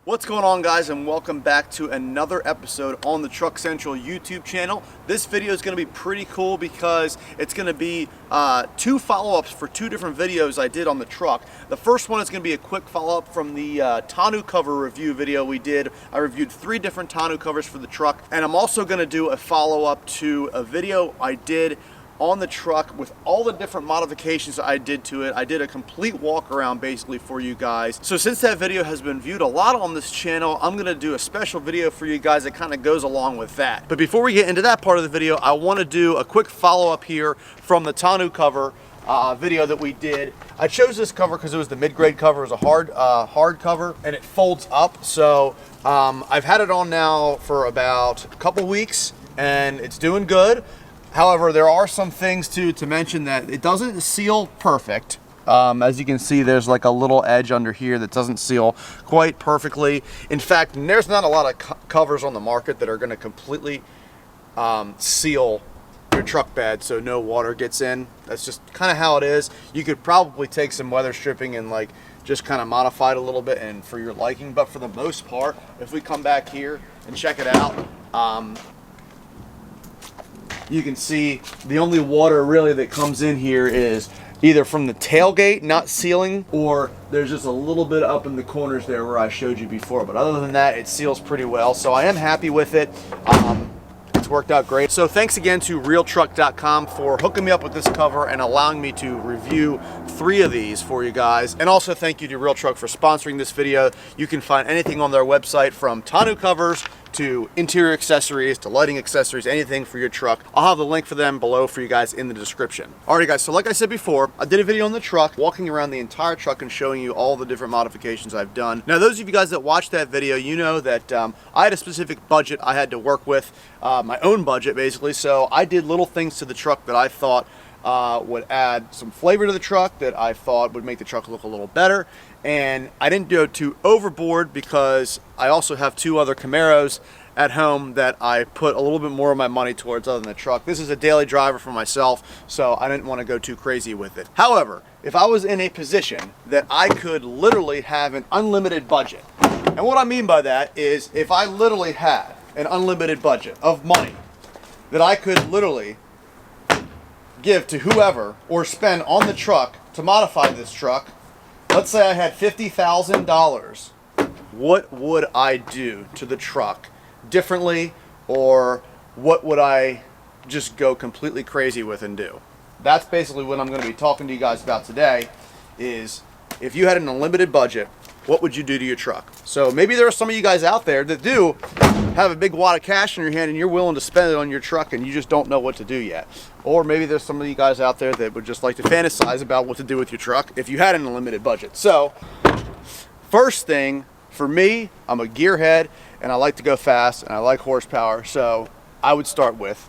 What's going on, guys, and welcome back to another episode on the Truck Central YouTube channel. This video is going to be pretty cool because it's going to be two follow-ups for two different videos I did on the truck. The first one is going to be a quick follow-up from the tonneau cover review video we did. I reviewed 3 different tonneau covers for the truck, and I'm also going to do a follow-up to a video I did on the truck with all the different modifications I did to it. I did a complete walk around basically for you guys. So since that video has been viewed a lot on this channel, I'm gonna do a special video for you guys that kind of goes along with that. But before we get into that part of the video, I want to do a quick follow-up here from the tonneau cover video that we did. I chose this cover because it was the mid-grade cover. It was a hard cover, and it folds up. So I've had it on now for about a couple weeks, and it's doing good. However, there are some things to mention that it doesn't seal perfect. As you can see, there's like a little edge under here that doesn't seal quite perfectly. In fact, there's not a lot of covers on the market that are going to completely seal your truck bed so no water gets in. That's just kind of how it is. You could probably take some weather stripping and like just kind of modify it a little bit and for your liking, but for the most part, if we come back here and check it out, you can see the only water really that comes in here is either from the tailgate not sealing, or there's just a little bit up in the corners there where I showed you before. But other than that, it seals pretty well. So I am happy with it. It's worked out great. So thanks again to realtruck.com for hooking me up with this cover and allowing me to review 3 of these for you guys. And also thank you to Real Truck for sponsoring this video. You can find anything on their website, from tonneau covers to interior accessories to lighting accessories, anything for your truck. I'll have the link for them below for you guys in the description. Alrighty guys, so like I said before, I did a video on the truck, walking around the entire truck and showing you all the different modifications I've done. Now those of you guys that watched that video, you know that I had a specific budget I had to work with, my own budget basically, so I did little things to the truck that I thought would add some flavor to the truck, that I thought would make the truck look a little better. And I didn't go too overboard because I also have 2 other Camaros at home that I put a little bit more of my money towards other than the truck. This is a daily driver for myself, so I didn't want to go too crazy with it. However, if I was in a position that I could literally have an unlimited budget, and what I mean by that is if I literally had an unlimited budget of money that I could literally give to whoever or spend on the truck to modify this truck, let's say I had $50,000, what would I do to the truck differently, or what would I just go completely crazy with and do? That's basically what I'm going to be talking to you guys about today, is if you had an unlimited budget, what would you do to your truck? So maybe there are some of you guys out there that do have a big wad of cash in your hand and you're willing to spend it on your truck and you just don't know what to do yet. Or maybe there's some of you guys out there that would just like to fantasize about what to do with your truck if you had an unlimited budget. So first thing for me, I'm a gearhead and I like to go fast and I like horsepower, so I would start with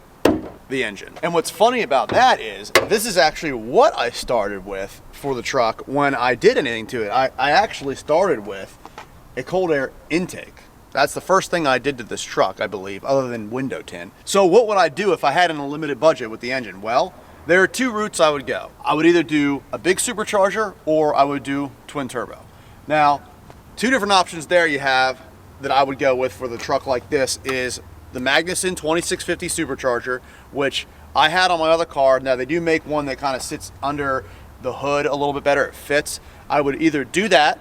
the engine. And what's funny about that is this is actually what I started with for the truck when I did anything to it. I actually started with a cold air intake. That's the first thing I did to this truck, I believe, other than window tint. So what would I do if I had an unlimited budget with the engine? Well, there are 2 routes I would go. I would either do a big supercharger or I would do twin turbo. Now, 2 different options there you have that I would go with for the truck like this is the Magnuson 2650 supercharger, which I had on my other car. Now they do make one that kind of sits under the hood a little bit better. It fits. I would either do that,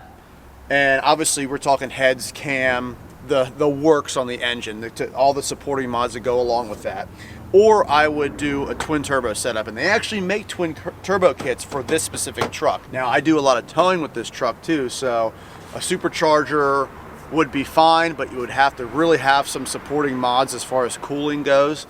and obviously we're talking heads, cam, the works on the engine, all the supporting mods that go along with that. Or I would do a twin turbo setup, and they actually make twin turbo kits for this specific truck. Now I do a lot of towing with this truck too, so a supercharger would be fine, but you would have to really have some supporting mods as far as cooling goes.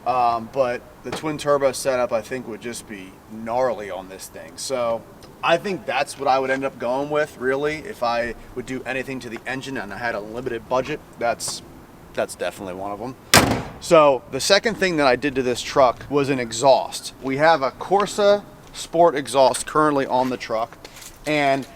But the twin turbo setup I think would just be gnarly on this thing. So I think that's what I would end up going with, really, if I would do anything to the engine and I had a limited budget. That's definitely one of them. So the second thing that I did to this truck was an exhaust. We have a Corsa Sport exhaust currently on the truck, and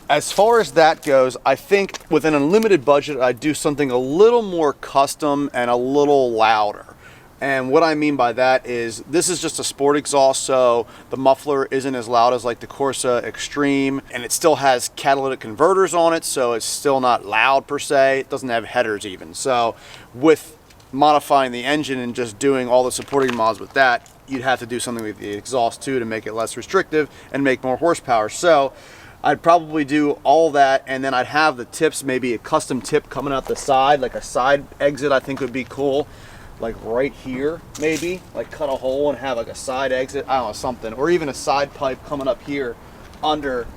as far as that goes, I think with an unlimited budget, I'd do something a little more custom and a little louder. And what I mean by that is this is just a sport exhaust, so the muffler isn't as loud as like the Corsa Extreme, and it still has catalytic converters on it, so it's still not loud per se. It doesn't have headers even. So with modifying the engine and just doing all the supporting mods with that, you'd have to do something with the exhaust too to make it less restrictive and make more horsepower. So I'd probably do all that, and then I'd have the tips, maybe a custom tip coming out the side, like a side exit I think would be cool. Like right here, maybe, like cut a hole and have like a side exit, I don't know, something. Or even a side pipe coming up here under,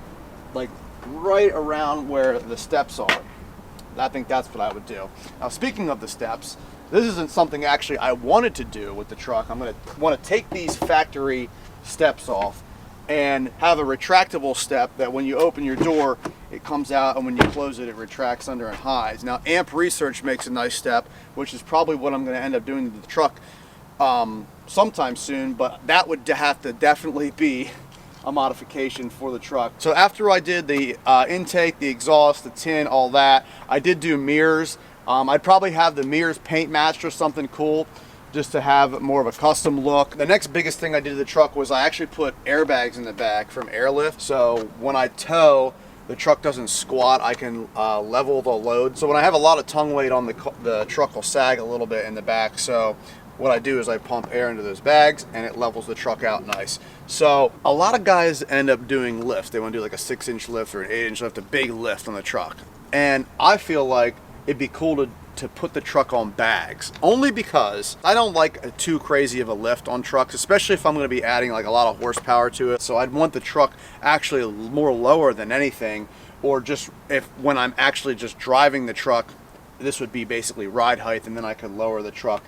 like right around where the steps are. I think that's what I would do. Now, speaking of the steps, this isn't something actually I wanted to do with the truck. I'm gonna want to take these factory steps off and have a retractable step that when you open your door, it comes out, and when you close it, it retracts under and hides. Now, Amp Research makes a nice step, which is probably what I'm going to end up doing to the truck sometime soon, but that would have to definitely be a modification for the truck. So after I did the intake, the exhaust, the tin, all that, I did do mirrors. I'd probably have the mirrors paint matched or something cool, just to have more of a custom look. The next biggest thing I did to the truck was I actually put airbags in the back from Airlift. So when I tow, the truck doesn't squat. I can level the load. So when I have a lot of tongue weight on the truck will sag a little bit in the back. So what I do is I pump air into those bags and it levels the truck out nice. So a lot of guys end up doing lifts. They want to do like a 6-inch lift or an 8-inch lift, a big lift on the truck. And I feel like it'd be cool to put the truck on bags, only because I don't like too crazy of a lift on trucks, especially if I'm going to be adding like a lot of horsepower to it. So I'd want the truck actually more lower than anything, or just when I'm actually just driving the truck, this would be basically ride height, and then I could lower the truck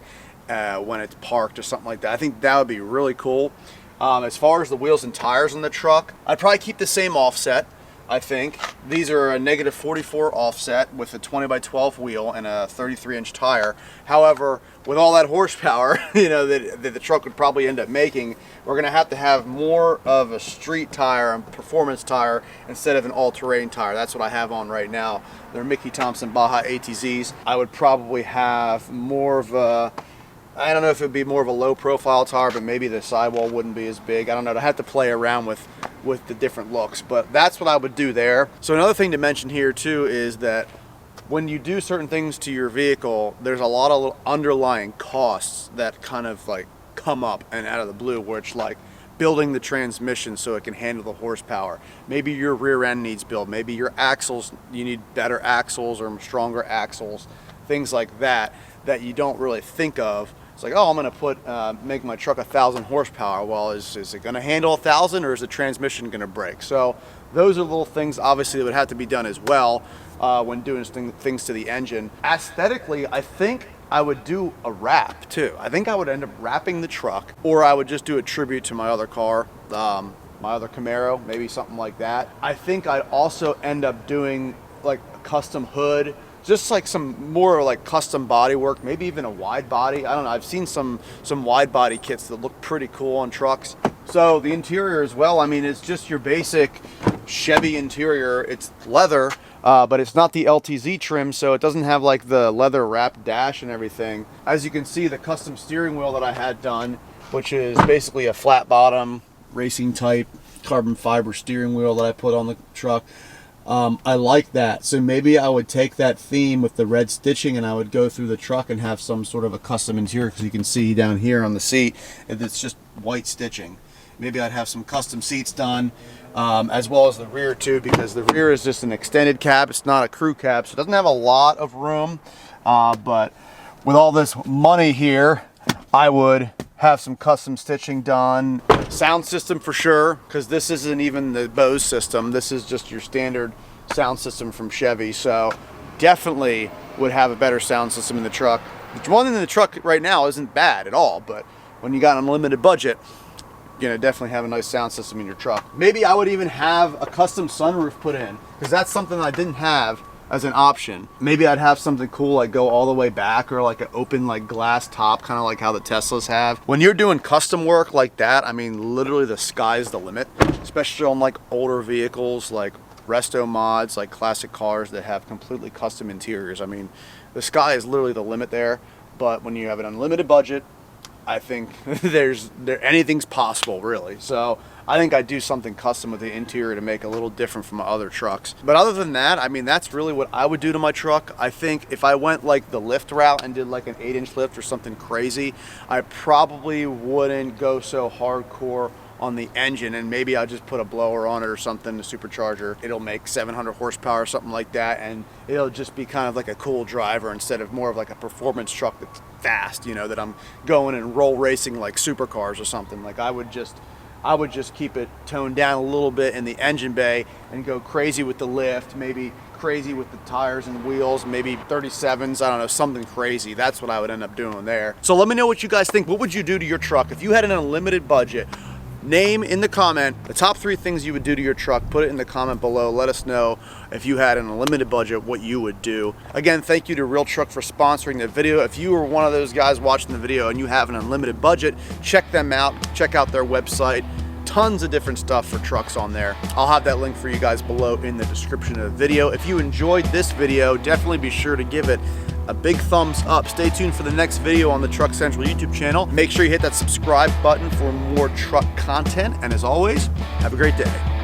when it's parked or something like that. I think that would be really cool. As far as the wheels and tires on the truck, I'd probably keep the same offset. I think these are a -44 offset with a 20x12 wheel and a 33-inch tire. However, with all that horsepower, you know, that the truck would probably end up making, we're going to have more of a street tire and performance tire instead of an all-terrain tire. That's what I have on right now. They're Mickey Thompson Baja ATZs. I would probably have more of a, I don't know if it would be more of a low profile tire, but maybe the sidewall wouldn't be as big. I don't know. I'd have to play around with the different looks, but that's what I would do there. So another thing to mention here too is that when you do certain things to your vehicle, there's a lot of underlying costs that kind of like come up and out of the blue, where it's like building the transmission so it can handle the horsepower. Maybe your rear end needs built. Maybe your axles, you need better axles or stronger axles, things like that you don't really think of. It's like, oh, I'm going to make my truck 1,000 horsepower. Well, is it going to handle 1,000, or is the transmission going to break? So those are little things, obviously, that would have to be done as well when doing things to the engine. Aesthetically, I think I would do a wrap too. I think I would end up wrapping the truck, or I would just do a tribute to my other car, my other Camaro, maybe something like that. I think I'd also end up doing like a custom hood, just like some more like custom body work, maybe even a wide body. I don't know. I've seen some wide body kits that look pretty cool on trucks. So the interior as well, I mean, it's just your basic Chevy interior. It's leather, but it's not the LTZ trim, so it doesn't have like the leather wrapped dash and everything. As you can see, the custom steering wheel that I had done, which is basically a flat bottom racing type carbon fiber steering wheel that I put on the truck. I like that. So maybe I would take that theme with the red stitching and I would go through the truck and have some sort of a custom interior, because you can see down here on the seat, it's just white stitching. Maybe I'd have some custom seats done, as well as the rear too, because the rear is just an extended cab. It's not a crew cab, so it doesn't have a lot of room. But with all this money here, I would have some custom stitching done. Sound system for sure, because this isn't even the Bose system. This is just your standard sound system from Chevy. So definitely would have a better sound system in the truck. The one in the truck right now isn't bad at all, but when you got an unlimited budget, you're gonna definitely have a nice sound system in your truck. Maybe I would even have a custom sunroof put in, because that's something I didn't have as an option. Maybe I'd have something cool like go all the way back, or like an open like glass top, kind of like how the Teslas have. When you're doing custom work like that, I mean, literally the sky's the limit, especially on like older vehicles like resto mods, like classic cars that have completely custom interiors. I mean, the sky is literally the limit there. But when you have an unlimited budget, I think anything's possible, really. So I think I'd do something custom with the interior to make it a little different from my other trucks. But other than that, I mean, that's really what I would do to my truck. I think if I went like the lift route and did like an 8-inch lift or something crazy, I probably wouldn't go so hardcore on the engine, and maybe I'll just put a blower on it or something, the supercharger. It'll make 700 horsepower or something like that, and it'll just be kind of like a cool driver instead of more of like a performance truck that's fast, you know, that I'm going and roll racing like supercars or something. Like I would just keep it toned down a little bit in the engine bay and go crazy with the lift, maybe crazy with the tires and wheels, maybe 37s, I don't know, something crazy. That's what I would end up doing there. So let me know what you guys think. What would you do to your truck if you had an unlimited budget? Name in the comment the top 3 things you would do to your truck. Put it in the comment below. Let us know if you had an unlimited budget, what you would do. Again, thank you to Real Truck for sponsoring the video. If you were one of those guys watching the video and you have an unlimited budget, check them out. Check out their website. Tons of different stuff for trucks on there. I'll have that link for you guys below in the description of the video. If you enjoyed this video, definitely be sure to give it a big thumbs up. Stay tuned for the next video on the Truck Central YouTube channel. Make sure you hit that subscribe button for more truck content. And as always, have a great day.